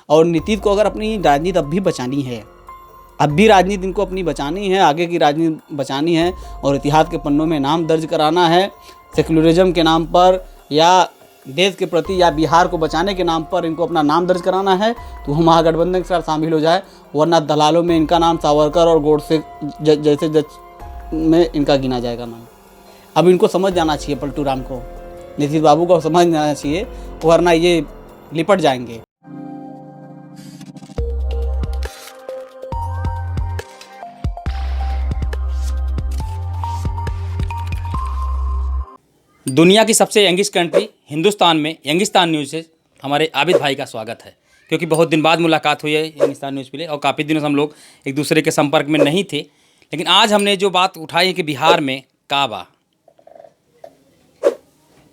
और नीतीश को अगर अपनी राजनीति अब भी बचानी है, अब भी राजनीति इनको अपनी बचानी है, आगे की राजनीति बचानी है और इतिहास के पन्नों में नाम दर्ज कराना है सेक्युलरिज्म के नाम पर या देश के प्रति या बिहार को बचाने के नाम पर इनको अपना नाम दर्ज कराना है, तो वो महागठबंधन के साथ शामिल हो जाए, वरना दलालों में इनका नाम सावरकर और गोडसे जैसे जज में इनका गिना जाएगा नाम। अब इनको समझ जाना चाहिए, पलटू राम को, नीतीश बाबू को समझ जाना चाहिए, वरना ये लिपट जाएंगे। दुनिया की सबसे यंगेस्ट कंट्री हिंदुस्तान में यंगिस्तान न्यूज़ से हमारे आबिद भाई का स्वागत है, क्योंकि बहुत दिन बाद मुलाकात हुई है यंगिस्तान न्यूज़ के लिए और काफ़ी दिनों से हम लोग एक दूसरे के संपर्क में नहीं थे। लेकिन आज हमने जो बात उठाई है कि बिहार में काबा,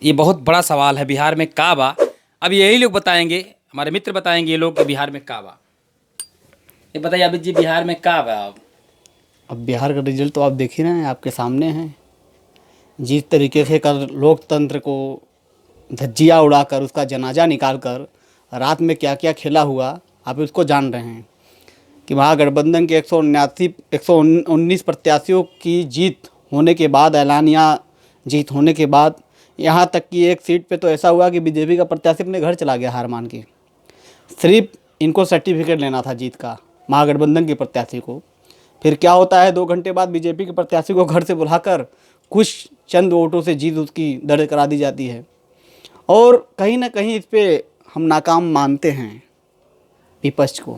ये बहुत बड़ा सवाल है। बिहार में काबा, अब यही लोग बताएंगे, हमारे मित्र बताएंगे ये लोग कि बिहार में काबा। ये बताइए आबिद जी, बिहार में काबा। अब बिहार का रिजल्ट तो आप देख ही रहे हैं, आपके सामने है। जिस तरीके से कल लोकतंत्र को धज्जियाँ उड़ाकर उसका जनाजा निकालकर रात में क्या क्या खेला हुआ, आप उसको जान रहे हैं कि महागठबंधन के 119 प्रत्याशियों की जीत होने के बाद, ऐलानिया जीत होने के बाद, यहाँ तक कि एक सीट पे तो ऐसा हुआ कि बीजेपी का प्रत्याशी अपने घर चला गया हार मान के। सिर्फ इनको सर्टिफिकेट लेना था जीत का, महागठबंधन के प्रत्याशी को। फिर क्या होता है, 2 घंटे बाद बीजेपी के प्रत्याशी को घर से बुलाकर कुछ चंद वोटों से जीत उसकी दर्ज करा दी जाती है। और कहीं ना कहीं इस पे हम नाकाम मानते हैं विपक्ष को,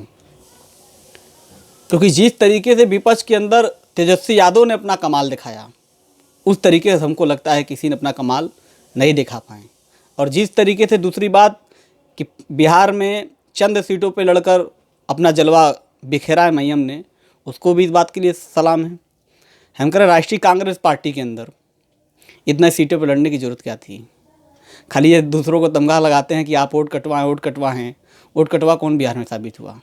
क्योंकि जिस तरीके से विपक्ष के अंदर तेजस्वी यादव ने अपना कमाल दिखाया, उस तरीके से हमको लगता है किसी ने अपना कमाल नहीं दिखा पाए। और जिस तरीके से दूसरी बात कि बिहार में चंद सीटों पे लड़कर अपना जलवा बिखेरा है मय्यम ने, उसको भी इस बात के लिए सलाम है। हम कह रहे राष्ट्रीय कांग्रेस पार्टी के अंदर इतने सीटों पर लड़ने की ज़रूरत क्या थी। खाली ये दूसरों को तमगा लगाते हैं कि आप वोट कटवाएं, वोट कटवाएं। वोट कटवा कौन बिहार में साबित हुआ?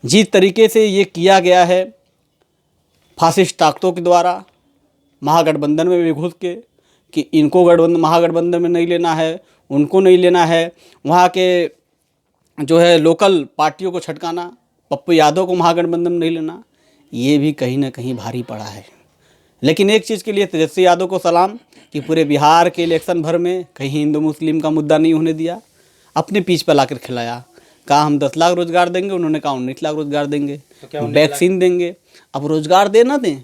जिस तरीके से ये किया गया है फासिस्ट ताकतों के द्वारा महागठबंधन में भी घुस के कि इनको महागठबंधन में नहीं लेना है, उनको नहीं लेना है, वहाँ के जो है लोकल पार्टियों को छटकाना, पप्पू यादव को महागठबंधन में नहीं लेना, ये भी कहीं ना कहीं भारी पड़ा है। लेकिन एक चीज़ के लिए तेजस्वी यादव को सलाम कि पूरे बिहार के इलेक्शन भर में कहीं हिंदू मुस्लिम का मुद्दा नहीं होने दिया, अपने पीछ पर लाकर खिलाया। कहा हम 10 लाख रोजगार देंगे, उन्होंने कहा 19 लाख रोजगार देंगे, तो वैक्सीन देंगे। अब रोजगार दे ना दें,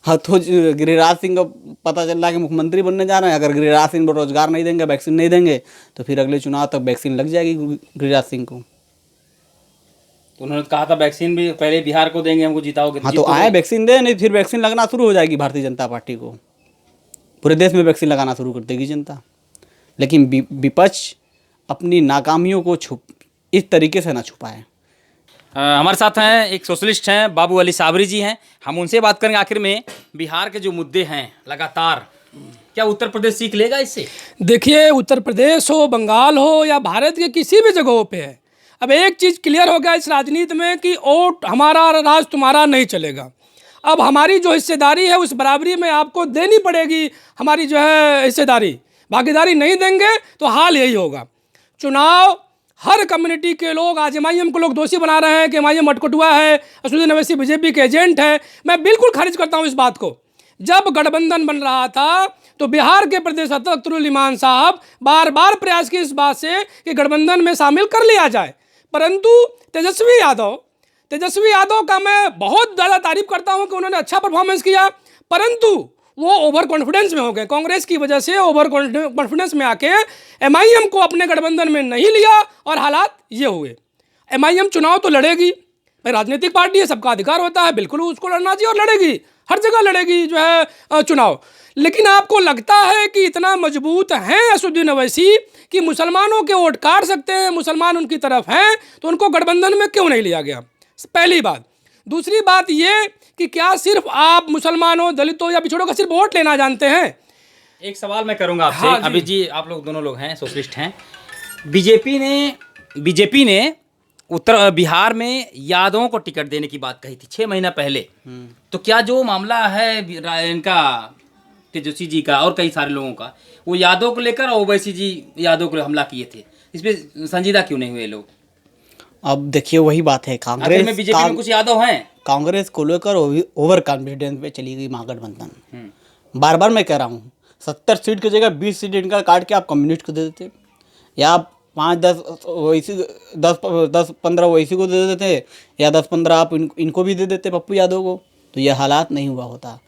हाँ तो गिरिराज सिंह का पता चल रहा है कि मुख्यमंत्री बनने जा रहे हैं। अगर गिरिराज सिंह को रोजगार नहीं देंगे, वैक्सीन नहीं देंगे, तो फिर अगले चुनाव तक वैक्सीन लग जाएगी गिरिराज सिंह को। तो उन्होंने कहा था वैक्सीन भी पहले बिहार को देंगे, हमको जिताओगे। हाँ तो आए वैक्सीन दे, नहीं फिर वैक्सीन लगना शुरू हो जाएगी भारतीय जनता पार्टी को, पूरे देश में वैक्सीन लगाना शुरू कर देगी जनता। लेकिन विपक्ष अपनी नाकामियों को इस तरीके से ना छुपाए। हमारे साथ हैं एक सोशलिस्ट हैं, बाबू अली साबरी जी हैं, हम उनसे बात करेंगे। आखिर में बिहार के जो मुद्दे हैं लगातार, क्या उत्तर प्रदेश सीख लेगा इससे? देखिए, उत्तर प्रदेश हो, बंगाल हो या भारत के किसी भी जगहों पे है, अब एक चीज़ क्लियर हो गया इस राजनीति में कि वोट हमारा, राज तुम्हारा नहीं चलेगा। अब हमारी जो हिस्सेदारी है उस बराबरी में आपको देनी पड़ेगी। हमारी जो है हिस्सेदारी, भागीदारी नहीं देंगे तो हाल यही होगा। चुनाव हर कम्युनिटी के लोग, आज MIM को लोग दोषी बना रहे हैं कि MIM मटकुटुआ है, असदुद्दीन अवैसी बीजेपी के एजेंट है। मैं बिल्कुल खारिज करता हूँ इस बात को। जब गठबंधन बन रहा था तो बिहार के प्रदेश अध्यक्ष अख्तरुल इमान साहब बार बार प्रयास किए इस बात से कि गठबंधन में शामिल कर लिया जाए, परंतु तेजस्वी यादव का मैं बहुत ज़्यादा तारीफ करता हूं कि उन्होंने अच्छा परफॉर्मेंस किया, परंतु वो ओवर कॉन्फिडेंस में हो गए। कांग्रेस की वजह से ओवर कॉन्फिडेंस में आके MIM को अपने गठबंधन में नहीं लिया और हालात ये हुए। MIM चुनाव तो लड़ेगी, भाई राजनीतिक पार्टी है, सबका अधिकार होता है, बिल्कुल उसको लड़ना चाहिए और लड़ेगी, हर जगह लड़ेगी जो है चुनाव। लेकिन आपको लगता है कि इतना मजबूत हैं असदुद्दीन अवैसी कि मुसलमानों के वोट काट सकते हैं, मुसलमान उनकी तरफ हैं, तो उनको गठबंधन में क्यों नहीं लिया गया? पहली बात। दूसरी बात ये कि क्या सिर्फ आप मुसलमानों, दलितों या पिछड़ों का सिर्फ वोट लेना जानते हैं? एक सवाल मैं करूंगा आपसे। हाँ अभी जी आप लोग दोनों लोग हैं, सोशलिस्ट हैं। बीजेपी ने उत्तर बिहार में यादवों को टिकट देने की बात कही थी 6 महीना पहले। तो क्या जो मामला है इनका, तेजस्वी जी का और कई सारे लोगों का, वो यादव को लेकर और ओवैसी जी यादव को हमला किए थे, इस पे संजीदा क्यों नहीं हुए लोग? अब देखिए वही बात है, आखिर में बीजेपी में कुछ यादव हैं। कांग्रेस को लेकर ओवर कॉन्फिडेंस पे चली गई महागठबंधन। बार बार मैं कह रहा हूँ 70 सीट की जगह 20 सीट इनका काट के आप कम्युनिस्ट को दे देते, या 5-10 वैसी 10-15 वैसी को दे देते, या 10-15 आप इनको भी दे देते पप्पू यादव को, तो ये हालात नहीं हुआ होता।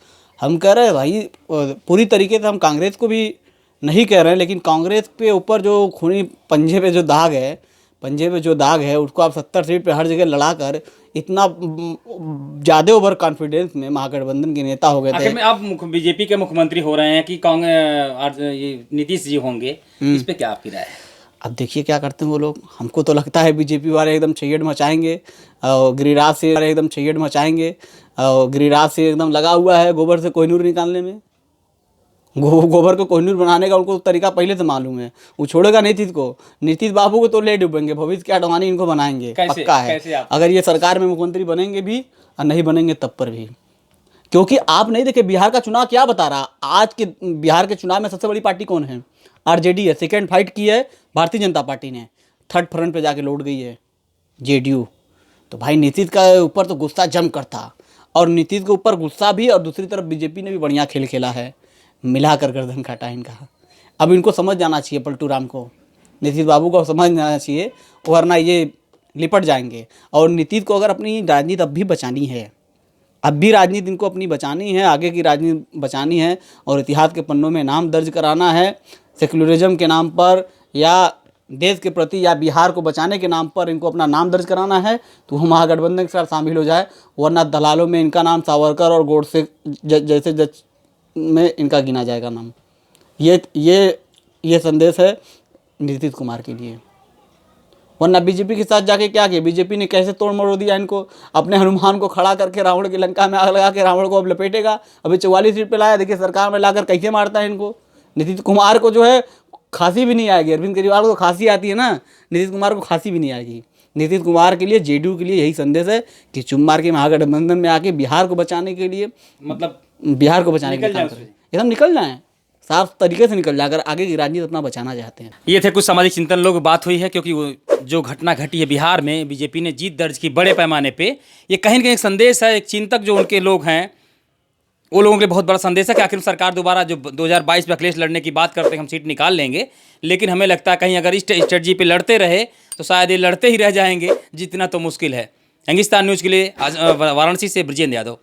हम कह रहे हैं भाई पूरी तरीके से हम कांग्रेस को भी नहीं कह रहे हैं, लेकिन कांग्रेस के ऊपर जो खूनी पंजे पे जो दाग है उसको आप 70 सीट पे हर जगह लड़ा कर इतना ज़्यादा ओवर कॉन्फिडेंस में महागठबंधन के नेता हो गए थे। आखिर में आप बीजेपी के मुख्यमंत्री हो रहे हैं कि कांग्रेस ये नीतीश जी होंगे, इस पे क्या आपकी राय है? अब देखिए क्या करते हैं वो लोग। हमको तो लगता है बीजेपी वाले एकदम छैयड़ मचाएंगे और गिरिराज से एकदम लगा हुआ है गोबर से कोहिनूर निकालने में। गोबर को कोहिनूर बनाने का उनको तरीका पहले से मालूम है। वो छोड़ेगा नीतीश को, नीतीश बाबू को तो ले डूबेंगे, भविष्य की अडवाणी इनको बनाएंगे, पक्का है। अगर ये सरकार में मुख्यमंत्री बनेंगे भी और नहीं बनेंगे तब पर भी, क्योंकि आप नहीं देखे बिहार का चुनाव क्या बता रहा। आज के बिहार के चुनाव में सबसे बड़ी पार्टी कौन है? आरजेडी है। सेकेंड फाइट की है भारतीय जनता पार्टी ने, थर्ड फ्रंट पे जाके लौट गई है जेडीयू। तो भाई नीतीश का ऊपर तो गुस्सा जम कर था, और नीतीश के ऊपर गुस्सा भी, और दूसरी तरफ बीजेपी ने भी बढ़िया खेल खेला है, मिला कर गर्दन काटा इनका। अब इनको समझ जाना चाहिए, पलटू राम को, नीतीश बाबू को समझ जाना चाहिए, वरना ये लिपट जाएंगे। और नीतीश को अगर अपनी राजनीति अब भी बचानी है, अब भी राजनीति इनको अपनी बचानी है, आगे की राजनीति बचानी है और इतिहास के पन्नों में नाम दर्ज कराना है, सेक्युलरिज्म के नाम पर या देश के प्रति या बिहार को बचाने के नाम पर इनको अपना नाम दर्ज कराना है, तो वो महागठबंधन के साथ शामिल हो जाए, वरना दलालों में इनका नाम सावरकर और गोडसे जैसे जज में इनका गिना जाएगा नाम। ये संदेश है नीतीश कुमार के लिए। वरना बीजेपी के साथ जाके क्या किया, बीजेपी ने कैसे तोड़ मरोड़ दिया इनको। अपने हनुमान को खड़ा करके रावण की लंका में आग लगा के रावण को अब लपेटेगा। अभी 44 सीट पे लाया, देखिए सरकार में लाकर कैसे मारता है इनको। नीतीश कुमार को जो है खांसी भी नहीं आएगी। अरविंद केजरीवाल को खांसी आती है ना, नीतीश कुमार को खांसी भी नहीं आएगी। नीतीश कुमार के लिए, जेडीयू के लिए यही संदेश है कि चुप मार के महागठबंधन में आके बिहार को बचाने के लिए, मतलब बिहार को बचाने के लिए एकदम निकल जाए, साफ तरीके से निकल जाए, अगर आगे की राजनीति अपना बचाना चाहते हैं। ये थे कुछ सामाजिक चिंतन लोग बात हुई है, क्योंकि वो जो घटना घटी है बिहार में, बीजेपी ने जीत दर्ज की बड़े पैमाने पे, ये कहीं ना कहीं एक संदेश है। एक चिंतक जो उनके लोग हैं, वो लोगों के लिए बहुत बड़ा संदेश है कि आखिर सरकार दोबारा जो 2022 में अखिलेश लड़ने की बात करते हैं, हम सीट निकाल लेंगे, लेकिन हमें लगता है कहीं अगर इस स्ट्रेटजी पे लड़ते रहे तो शायद ये लड़ते ही रह जाएंगे, जीतना तो मुश्किल है। हिंदुस्तान न्यूज़ के लिए आज वाराणसी से ब्रजेंद्र यादव।